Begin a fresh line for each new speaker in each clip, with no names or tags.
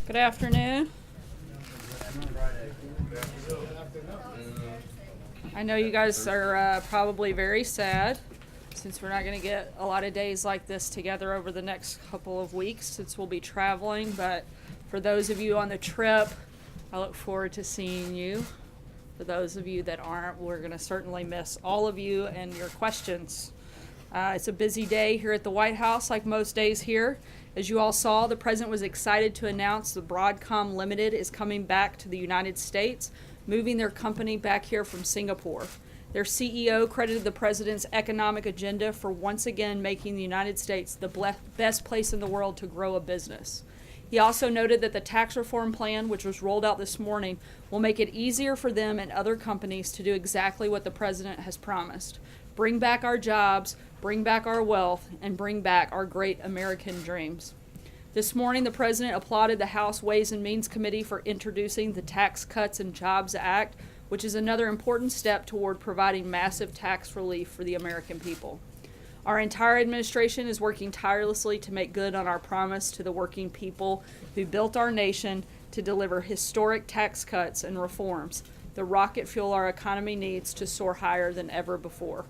Good afternoon. I know you guys are probably very sad since we're not going to get a lot of days like this together over the next couple of weeks since we'll be traveling. But for those of you on the trip, I look forward to seeing you. For those of you that aren't, we're going to certainly miss all of you and your questions. It's a busy day here at the White House, like most days here. As you all saw, the president was excited to announce the Broadcom Limited is coming back to the United States, moving their company back here from Singapore. Their CEO credited the president's economic agenda for once again making the United States the best place in the world to grow a business. He also noted that the tax reform plan, which was rolled out this morning, will make it easier for them and other companies to do exactly what the president has promised. Bring back our jobs, bring back our wealth, and bring back our great American dreams. This morning, the president applauded the House Ways and Means Committee for introducing the Tax Cuts and Jobs Act, which is another important step toward providing massive tax relief for the American people. Our entire administration is working tirelessly to make good on our promise to the working people who built our nation to deliver historic tax cuts and reforms, the rocket fuel our economy needs to soar higher than ever before.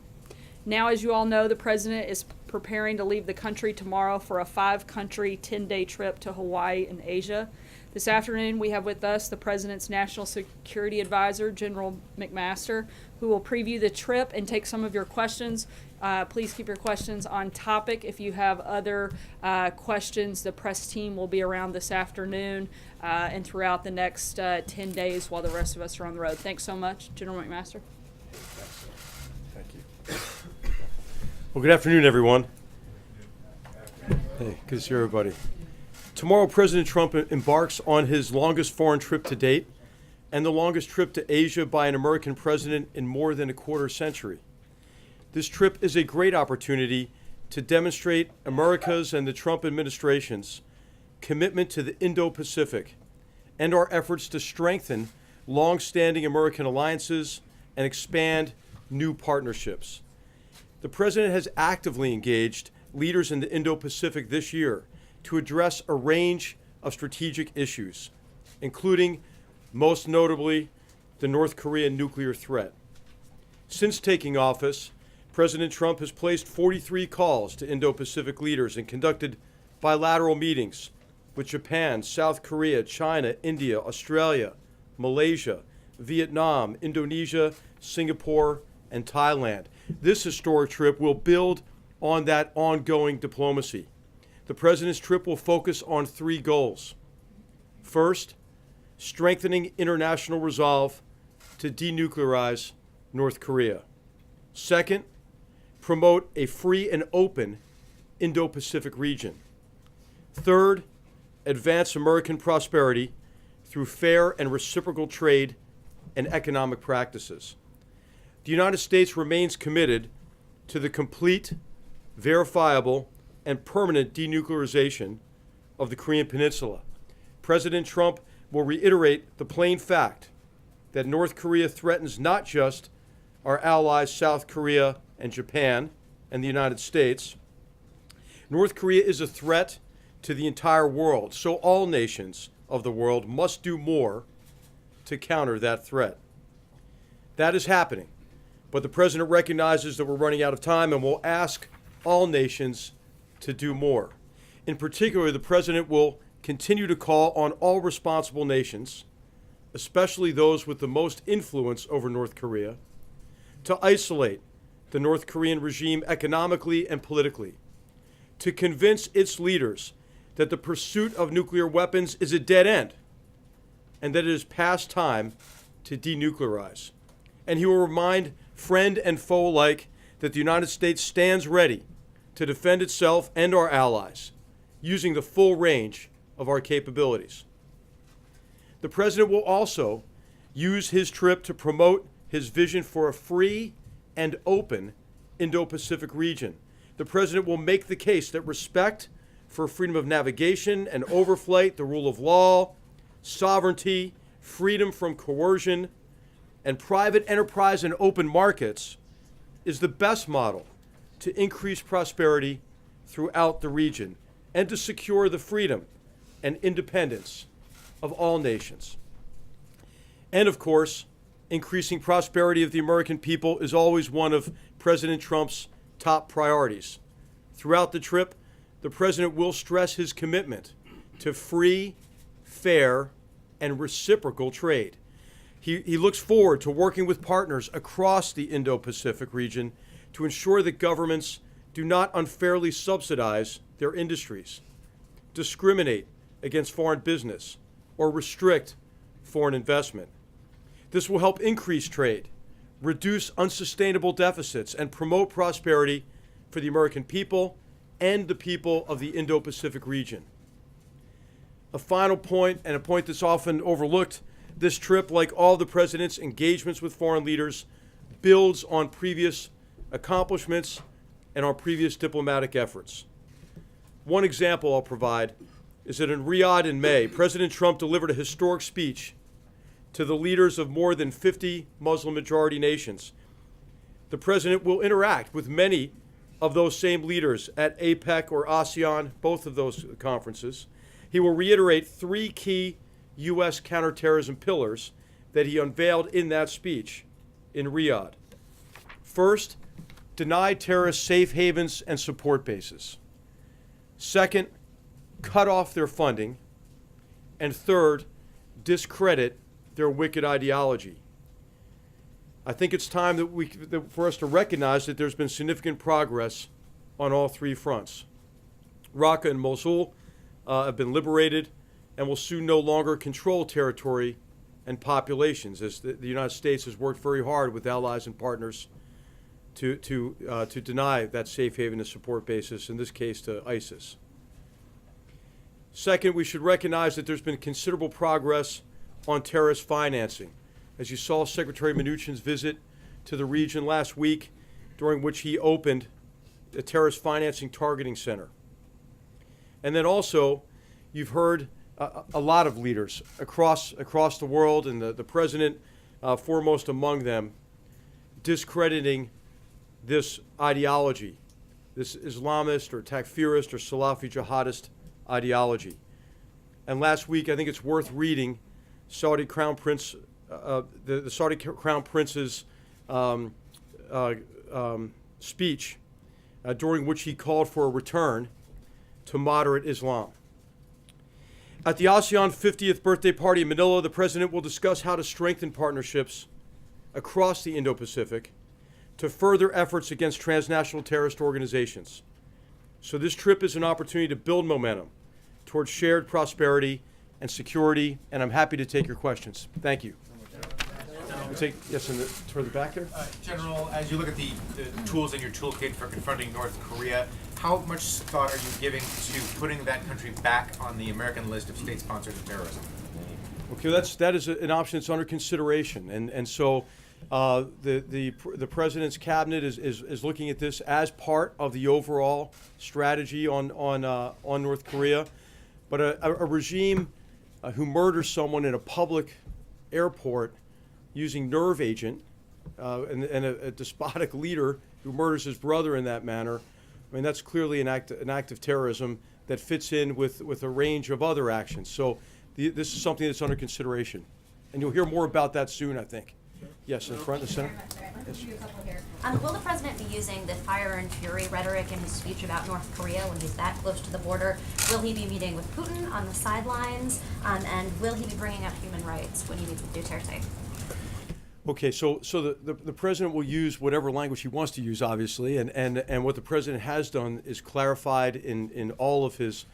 Now, as you all know, the president is preparing to leave the country tomorrow for a 5-country, 10-day trip to Hawaii and Asia. This afternoon, we have with us the president's National Security Advisor, General McMaster, who will preview the trip and take some of your questions. Please keep your questions on topic. If you have other questions, the press team will be around this afternoon and throughout the next 10 days while the rest of us are on the road. Thanks so much, General McMaster.
Thank you. Well, good afternoon, everyone. Hey, good to see everybody. Tomorrow, President Trump embarks on his longest foreign trip to date and the longest trip to Asia by an American president in more than a quarter century. This trip is a great opportunity to demonstrate America's and the Trump administration's commitment to the Indo-Pacific and our efforts to strengthen long-standing American alliances and expand new partnerships. The president has actively engaged leaders in the Indo-Pacific this year to address a range of strategic issues, including, most notably, the North Korean nuclear threat. Since taking office, President Trump has placed 43 calls to Indo-Pacific leaders and conducted bilateral meetings with Japan, South Korea, China, India, Australia, Malaysia, Vietnam, Indonesia, Singapore, and Thailand. This historic trip will build on that ongoing diplomacy. The president's trip will focus on 3 goals. First, strengthening international resolve to denuclearize North Korea. Second, promote a free and open Indo-Pacific region. Third, advance American prosperity through fair and reciprocal trade and economic practices. The United States remains committed to the complete, verifiable, and permanent denuclearization of the Korean Peninsula. President Trump will reiterate the plain fact that North Korea threatens not just our allies South Korea and Japan and the United States. North Korea is a threat to the entire world, so all nations of the world must do more to counter that threat. That is happening. But the president recognizes that we're running out of time and will ask all nations to do more. In particular, the president will continue to call on all responsible nations, especially those with the most influence over North Korea, to isolate the North Korean regime economically and politically, to convince its leaders that the pursuit of nuclear weapons is a dead end and that it is past time to denuclearize. And he will remind friend and foe alike that the United States stands ready to defend itself and our allies using the full range of our capabilities. The president will also use his trip to promote his vision for a free and open Indo-Pacific region. The president will make the case that respect for freedom of navigation and overflight, the rule of law, sovereignty, freedom from coercion, and private enterprise and open markets is the best model to increase prosperity throughout the region and to secure the freedom and independence of all nations. And of course, increasing prosperity of the American people is always one of President Trump's top priorities. Throughout the trip, the president will stress his commitment to free, fair, and reciprocal trade. He looks forward to working with partners across the Indo-Pacific region to ensure that governments do not unfairly subsidize their industries, discriminate against foreign business, or restrict foreign investment. This will help increase trade, reduce unsustainable deficits, and promote prosperity for the American people and the people of the Indo-Pacific region. A final point, and a point that's often overlooked, this trip, like all the president's engagements with foreign leaders, builds on previous accomplishments and on previous diplomatic efforts. One example I'll provide is that in Riyadh in May, President Trump delivered a historic speech to the leaders of more than 50 Muslim-majority nations. The president will interact with many of those same leaders at APEC or ASEAN, both of those conferences. He will reiterate three key U.S. counterterrorism pillars that he unveiled in that speech in Riyadh. First, deny terrorists safe havens and support bases. Second, cut off their funding. And third, discredit their wicked ideology. I think it's time for us to recognize that there's been significant progress on all three fronts. Raqqa and Mosul have been liberated and will soon no longer control territory and populations, as the United States has worked very hard with allies and partners to deny that safe haven and support basis, in this case to ISIS. Second, we should recognize that there's been considerable progress on terrorist financing. As you saw Secretary Mnuchin's visit to the region last week, during which he opened the Terrorist Financing Targeting Center. And then also, you've heard a lot of leaders across the world, and the president foremost among them, discrediting this ideology, this Islamist or Takfirist or Salafi jihadist ideology. And last week, I think it's worth reading Saudi Crown Prince, the Saudi Crown Prince's speech, during which he called for a return to moderate Islam. At the ASEAN 50th birthday party in Manila, the president will discuss how to strengthen partnerships across the Indo-Pacific to further efforts against transnational terrorist organizations. So this trip is an opportunity to build momentum towards shared prosperity and security, and I'm happy to take your questions. Thank you. Yes, toward the back there.
General, as you look at the tools in your toolkit for confronting North Korea, how much thought are you giving to putting that country back on the American list of state sponsors of terrorism?
Okay, that is an option that's under consideration, and so the president's cabinet is looking at this as part of the overall strategy on North Korea. But a regime who murders someone in a public airport using nerve agent, and a despotic leader who murders his brother in that manner, I mean, that's clearly an act of terrorism that fits in with a range of other actions. So this is something that's under consideration. And you'll hear more about that soon, I think. Yes, in front of the center. Yes.
Will the president be using the fire and fury rhetoric in his speech about North Korea when he's that close to the border? Will he be meeting with Putin on the sidelines? And will he be bringing up human rights when he meets with Duterte?
Okay, so the president will use whatever language he wants to use, obviously, and what the president has done is clarified in all of his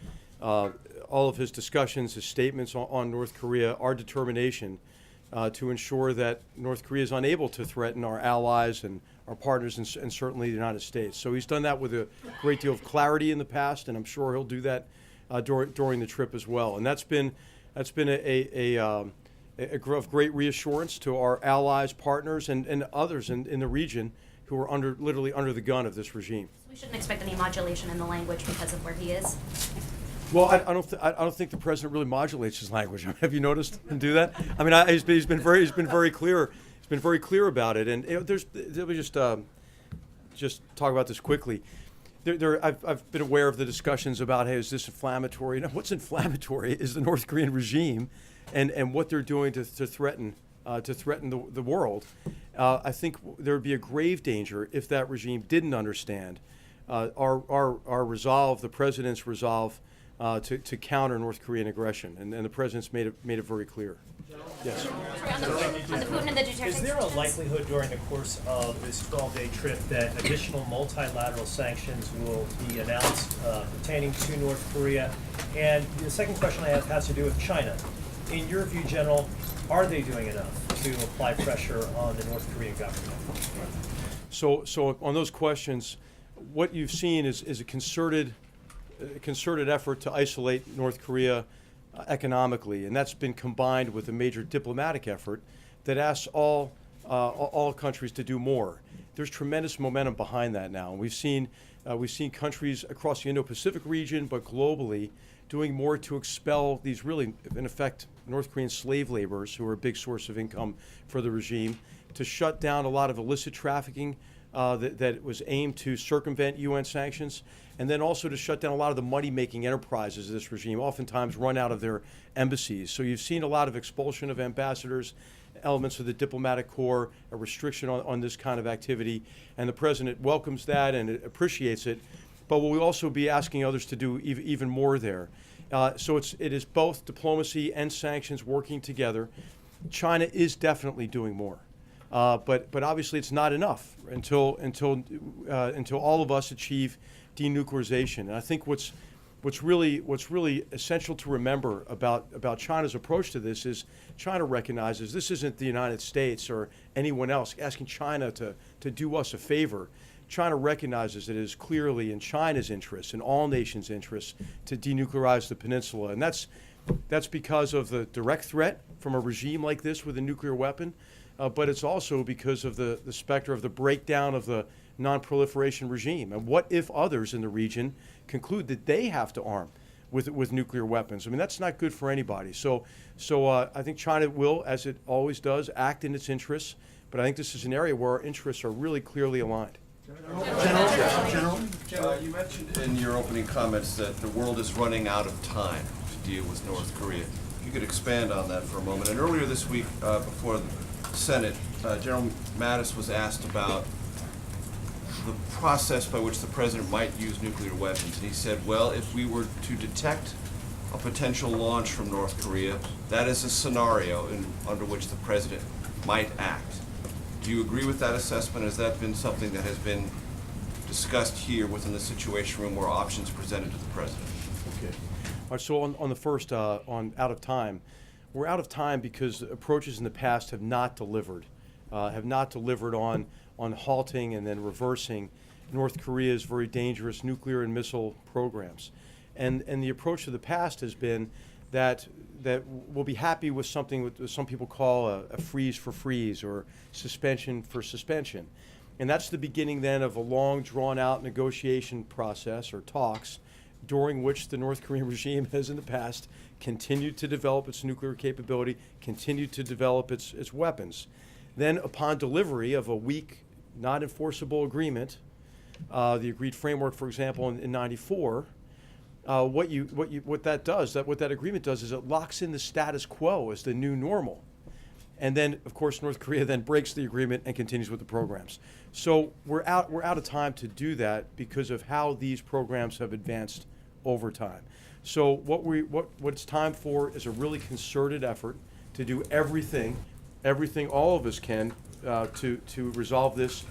discussions, his statements on North Korea, our determination to ensure that North Korea is unable to threaten our allies and our partners, and certainly the United States. So he's done that with a great deal of clarity in the past, and I'm sure he'll do that during the trip as well. And that's been of great reassurance to our allies, partners, and others in the region who are literally under the gun of this regime.
So we shouldn't expect any modulation in the language because of where he is?
Well, I don't think the president really modulates his language. Have you noticed him do that? I mean, he's been very clear. He's been very clear about it. And let me just talk about this quickly. I've been aware of the discussions about, hey, is this inflammatory? No, what's inflammatory is the North Korean regime and what they're doing to threaten the world, I think there would be a grave danger if that regime didn't understand our resolve, the president's resolve to counter North Korean aggression, and the president's made it very clear. Yes.
On the Putin and the Duterte
Is there a
sanctions?
likelihood during the course of this 12-day trip that additional multilateral sanctions will be announced pertaining to North Korea? And the second question I have has to do with China. In your view, General, are they doing enough to apply pressure on the North Korean government?
So on those questions, what you've seen is a concerted effort to isolate North Korea economically, and that's been combined with a major diplomatic effort that asks all countries to do more. There's tremendous momentum behind that now. We've seen countries across the Indo-Pacific region, but globally, doing more to expel these really, in effect, North Korean slave laborers who are a big source of income for the regime, to shut down a lot of illicit trafficking that was aimed to circumvent UN sanctions, and then also to shut down a lot of the money-making enterprises of this regime, oftentimes run out of their embassies. So you've seen a lot of expulsion of ambassadors, elements of the diplomatic corps, a restriction on this kind of activity, and the president welcomes that and appreciates it. But we'll also be asking others to do even more there. So it is both diplomacy and sanctions working together. China is definitely doing more. But obviously it's not enough until all of us achieve denuclearization. And I think what's really essential to remember about China's approach to this is China recognizes this isn't the United States or anyone else asking China to do us a favor. China recognizes it is clearly in China's interest, in all nations' interests, to denuclearize the peninsula. And that's because of the direct threat from a regime like this with a nuclear weapon. But it's also because of the specter of the breakdown of the non-proliferation regime. And what if others in the region conclude that they have to arm with nuclear weapons? I mean, that's not good for anybody. So I think China will, as it always does, act in its interests. But I think this is an area where our interests are really clearly aligned.
General, you mentioned in your opening comments that the world is running out of time to deal with North Korea. If you could expand on that for a moment. And earlier this week, before the Senate, General Mattis was asked about the process by which the president might use nuclear weapons. And he said, well, if we were to detect a potential launch from North Korea, that is a scenario under which the president might act. Do you agree with that assessment? Has that been something that has been discussed here within the Situation Room, where options presented to the president?
Okay. All right, so on the first, on out of time, we're out of time because approaches in the past have not delivered on halting and then reversing North Korea's very dangerous nuclear and missile programs. And the approach of the past has been that we'll be happy with something what some people call a freeze for freeze or suspension for suspension. And that's the beginning then of a long drawn-out negotiation process or talks during which the North Korean regime has in the past continued to develop its nuclear capability, continued to develop its weapons. Then upon delivery of a weak, not enforceable agreement, the agreed framework, for example, in '94, what that agreement does is it locks in the status quo as the new normal. And then, of course, North Korea then breaks the agreement and continues with the programs. So we're out of time to do that because of how these programs have advanced over time. So what it's time for is a really concerted effort to do everything all of us can to resolve this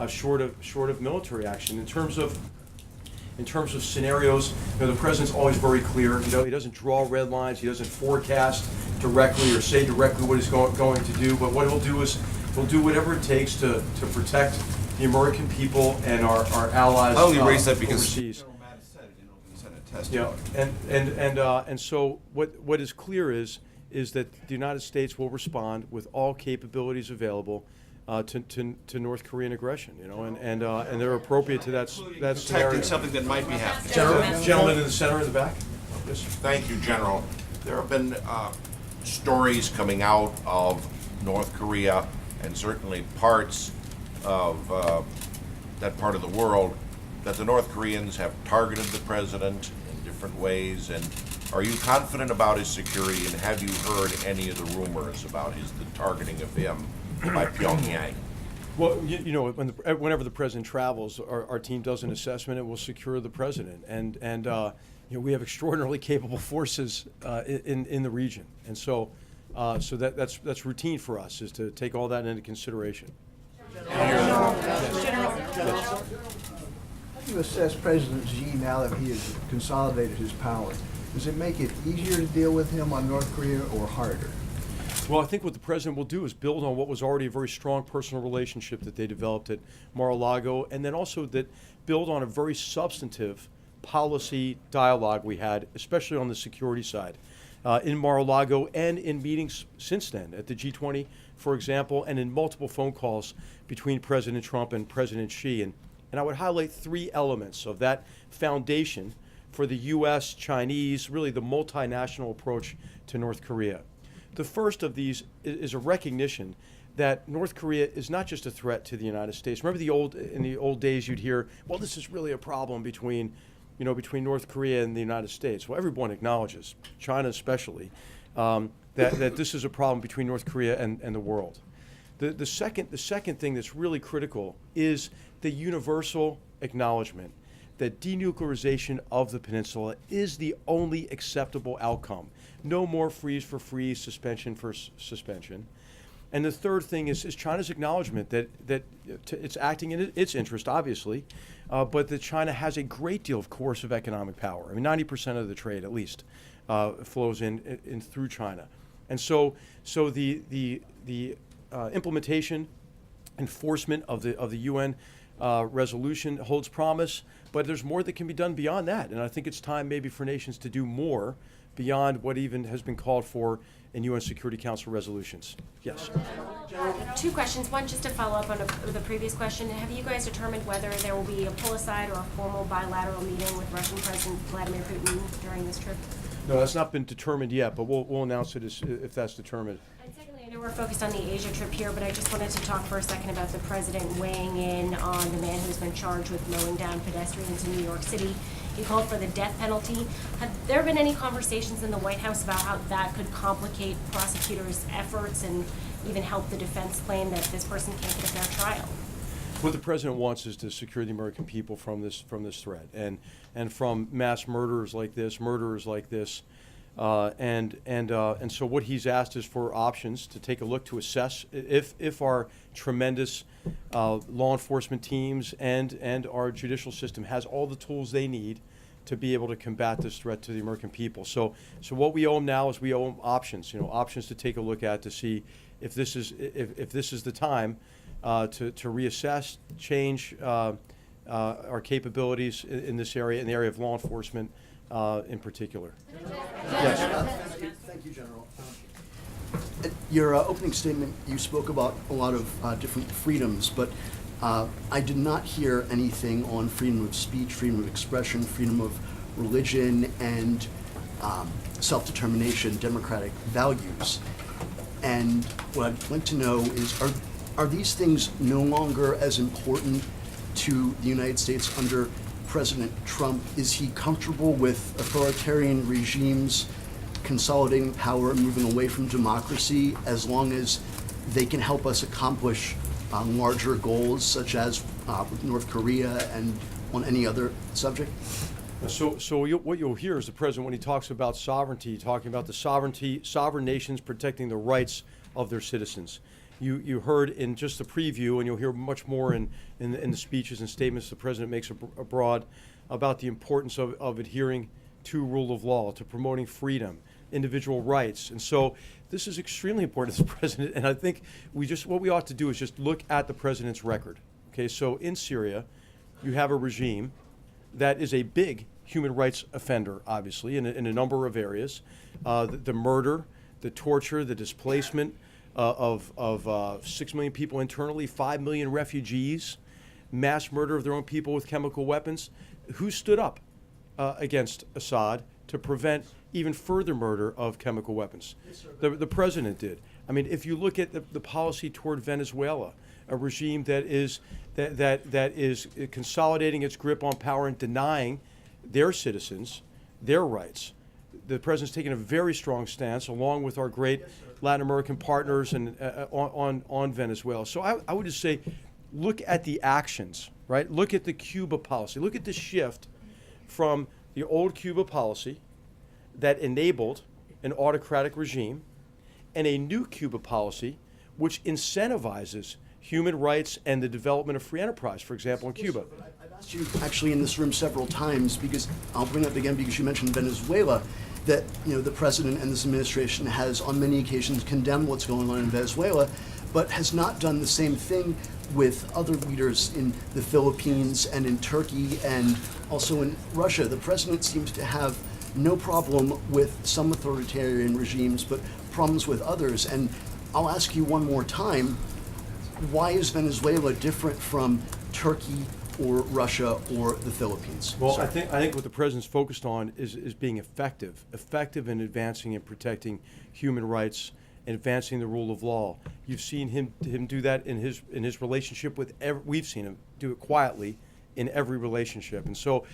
short of military action. In terms of scenarios, the president's always very clear. He doesn't draw red lines. He doesn't forecast directly or say directly what he's going to do. But what he'll do is he'll do whatever it takes to protect the American people and our allies.
I only raise that because
overseas.
General Mattis said it in open Senate testimony.
Yeah, and so what is clear is that the United States will respond with all capabilities available to North Korean aggression, and they're appropriate to that scenario.
Protecting something that might be happening.
Gentleman in the center, in the back. Yes.
Thank you, General. There have been stories coming out of North Korea and certainly parts of that part of the world that the North Koreans have targeted the president in different ways and Are you confident about his security, and have you heard any of the rumors about the targeting of him by Pyongyang?
Well, you know, whenever the president travels, our team does an assessment and will secure the president. And you know, we have extraordinarily capable forces in the region. And so that's routine for us, is to take all that into consideration.
How do you assess President Xi now that he has consolidated his power? Does it make it easier to deal with him on North Korea or harder?
Well, I think what the president will do is build on what was already a very strong personal relationship that they developed at Mar-a-Lago, and then also that build on a very substantive policy dialogue we had, especially on the security side, in Mar-a-Lago and in meetings since then at the G20, for example, and in multiple phone calls between President Trump and President Xi. And I would highlight three elements of that foundation for the U.S., Chinese, really the multinational approach to North Korea. The first of these is a recognition that North Korea is not just a threat to the United States. Remember in the old days you'd hear, well, this is really a problem between North Korea and the United States. Well, everyone acknowledges, China especially, that this is a problem between North Korea and the world. The second thing that's really critical is the universal acknowledgement that denuclearization of the peninsula is the only acceptable outcome. No more freeze for freeze, suspension for suspension. And the third thing is China's acknowledgement that it's acting in its interest, obviously, but that China has a great deal of coercive economic power. I mean, 90% of the trade, at least, flows in through China. And so the implementation, enforcement of the UN resolution holds promise, but there's more that can be done beyond that. And I think it's time maybe for nations to do more beyond what even has been called for in UN Security Council resolutions. Yes.
Two questions. One, just to follow up on the previous question. Have you guys determined whether there will be a pull-aside or a formal bilateral meeting with Russian President Vladimir Putin during this trip?
No, that's not been determined yet, but we'll announce it if that's determined.
And secondly, I know we're focused on the Asia trip here, but I just wanted to talk for a second about the president weighing in on the man who's been charged with mowing down pedestrians in New York City. He called for the death penalty. Have there been any conversations in the White House about how that could complicate prosecutors' efforts and even help the defense claim that this person can't get a fair trial?
What the president wants is to secure the American people from this threat and from mass murderers like this, and so what he's asked is for options to take a look to assess if our tremendous law enforcement teams and our judicial system has all the tools they need to be able to combat this threat to the American people. So what we owe them now is we owe them options, options to take a look at to see if this is the time to reassess, change our capabilities in this area, in the area of law enforcement in particular. Yes.
Thank you, General. At your opening statement, you spoke about a lot of different freedoms, but I did not hear anything on freedom of speech, freedom of expression, freedom of religion, and self-determination, democratic values. And what I'd like to know is, are these things no longer as important to the United States under President Trump? Is he comfortable with authoritarian regimes consolidating power and moving away from democracy as long as they can help us accomplish larger goals, such as with North Korea and on any other subject?
What you'll hear is the president, when he talks about sovereignty, talking about the sovereign nations protecting the rights of their citizens. You heard in just the preview, and you'll hear much more in the speeches and statements the president makes abroad about the importance of adhering to rule of law, to promoting freedom, individual rights. And so this is extremely important to the president, and I think what we ought to do is just look at the president's record. Okay, so in Syria, you have a regime that is a big human rights offender, obviously, in a number of areas. The murder, the torture, the displacement of 6 million people internally, 5 million refugees, mass murder of their own people with chemical weapons. Who stood up against Assad to prevent even further murder of chemical weapons? The president did. I mean, if you look at the policy toward Venezuela, a regime that is consolidating its grip on power and denying their citizens their rights, the president's taken a very strong stance, along with our great Latin American partners, and on Venezuela. So I would just say, look at the actions, right? Look at the Cuba policy. Look at the shift from the old Cuba policy that enabled an autocratic regime, and a new Cuba policy which incentivizes human rights and the development of free enterprise, for example, in Cuba.
I've asked you actually in this room several times, because I'll bring it up again because you mentioned Venezuela, that the president and this administration has on many occasions condemned what's going on in Venezuela, but has not done the same thing with other leaders in the Philippines and in Turkey and also in Russia. The president seems to have no problem with some authoritarian regimes, but problems with others. And I'll ask you one more time, why is Venezuela different from Turkey or Russia or the Philippines?
Well,
Sorry.
I think what the president's focused on is being effective in advancing and protecting human rights and advancing the rule of law. You've seen him do that in his relationship with we've seen him do it quietly in every relationship. And so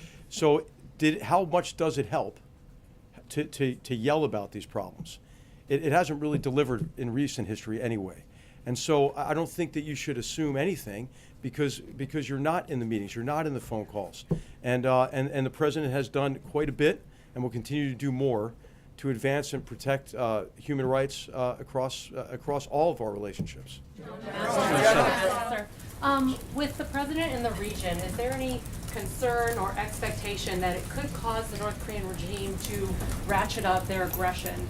how much does it help to yell about these problems? It hasn't really delivered in recent history anyway. And so I don't think that you should assume anything because you're not in the meetings, you're not in the phone calls. And the president has done quite a bit and will continue to do more to advance and protect human rights across all of our relationships.
Sir, with the president in the region, is there any concern or expectation that it could cause the North Korean regime to ratchet up their aggression?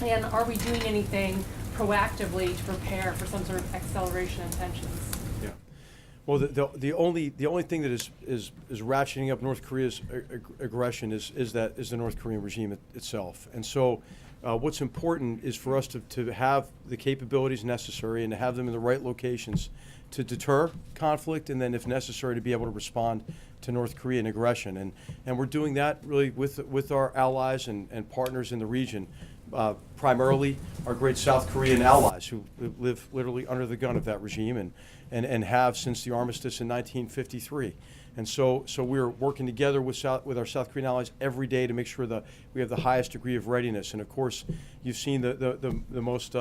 And are we doing anything proactively to prepare for some sort of acceleration of tensions?
Yeah. Well, the only thing that is ratcheting up North Korea's aggression is the North Korean regime itself. And so, what's important is for us to have the capabilities necessary and to have them in the right locations to deter conflict, and then, if necessary, to be able to respond to North Korean aggression. And we're doing that really with our allies and partners in the region. Primarily our great South Korean allies who live literally under the gun of that regime and have since the armistice in 1953. And so we're working together with our South Korean allies every day to make sure that we have the highest degree of readiness. And of course, you've seen the most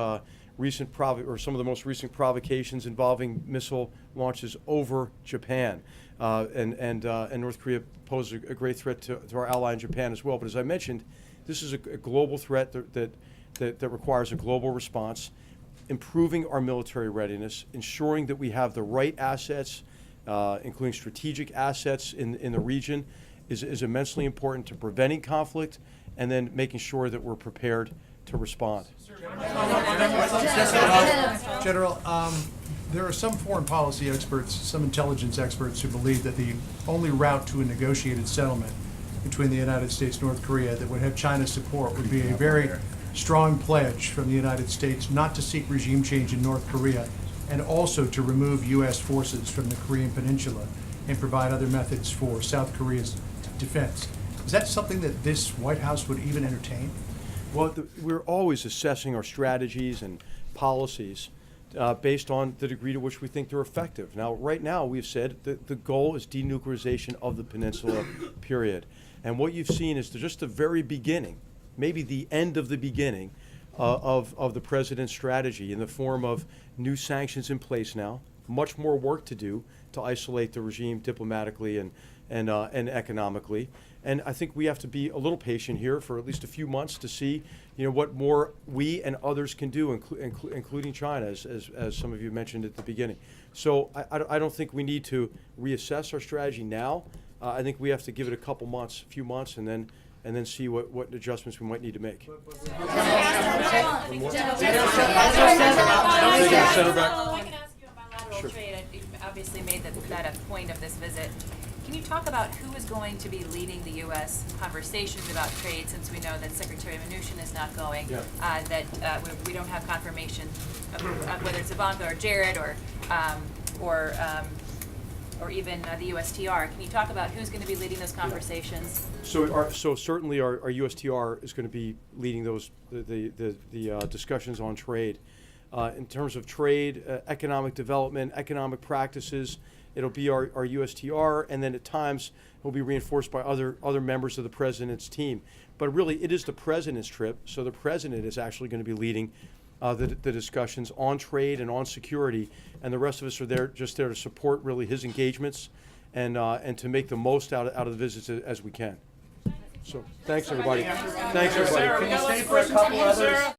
recent some of the most recent provocations involving missile launches over Japan. And North Korea poses a great threat to our ally in Japan as well. But as I mentioned, this is a global threat that requires a global response, improving our military readiness, ensuring that we have the right assets, including strategic assets in the region, is immensely important to preventing conflict and then making sure that we're prepared to respond.
General, there are some foreign policy experts, some intelligence experts who believe that the only route to a negotiated settlement between the United States and North Korea that would have China's support would be a very strong pledge from the United States not to seek regime change in North Korea, and also to remove U.S. forces from the Korean Peninsula and provide other methods for South Korea's defense. Is that something that this White House would even entertain?
Well, we're always assessing our strategies and policies based on the degree to which we think they're effective. Now, right now, we've said that the goal is denuclearization of the peninsula, period. And what you've seen is just the very beginning, maybe the end of the beginning of the president's strategy in the form of new sanctions in place now, much more work to do to isolate the regime diplomatically and economically. And I think we have to be a little patient here for at least a few months to see, what more we and others can do, including China, as some of you mentioned at the beginning. So I don't think we need to reassess our strategy now. I think we have to give it a few months, and then see what adjustments we might need to make.
If I can ask you about bilateral trade, you obviously made that a point of this visit. Can you talk about who is going to be leading the U.S. conversations about trade, since we know that Secretary Mnuchin is not going, that we don't have confirmation of whether it's Ivanka or Jared or even the USTR. Can you talk about who's going to be leading those conversations?
So certainly our USTR is going to be leading those the discussions on trade. In terms of trade, economic development, economic practices, it'll be our USTR, and then at times will be reinforced by other members of the president's team. But really, it is the president's trip, so the president is actually going to be leading the discussions on trade and on security, and the rest of us are there to support really his engagements and to make the most out of the visits as we can. So thanks everybody. Thanks everybody.
Can you stay for a couple others?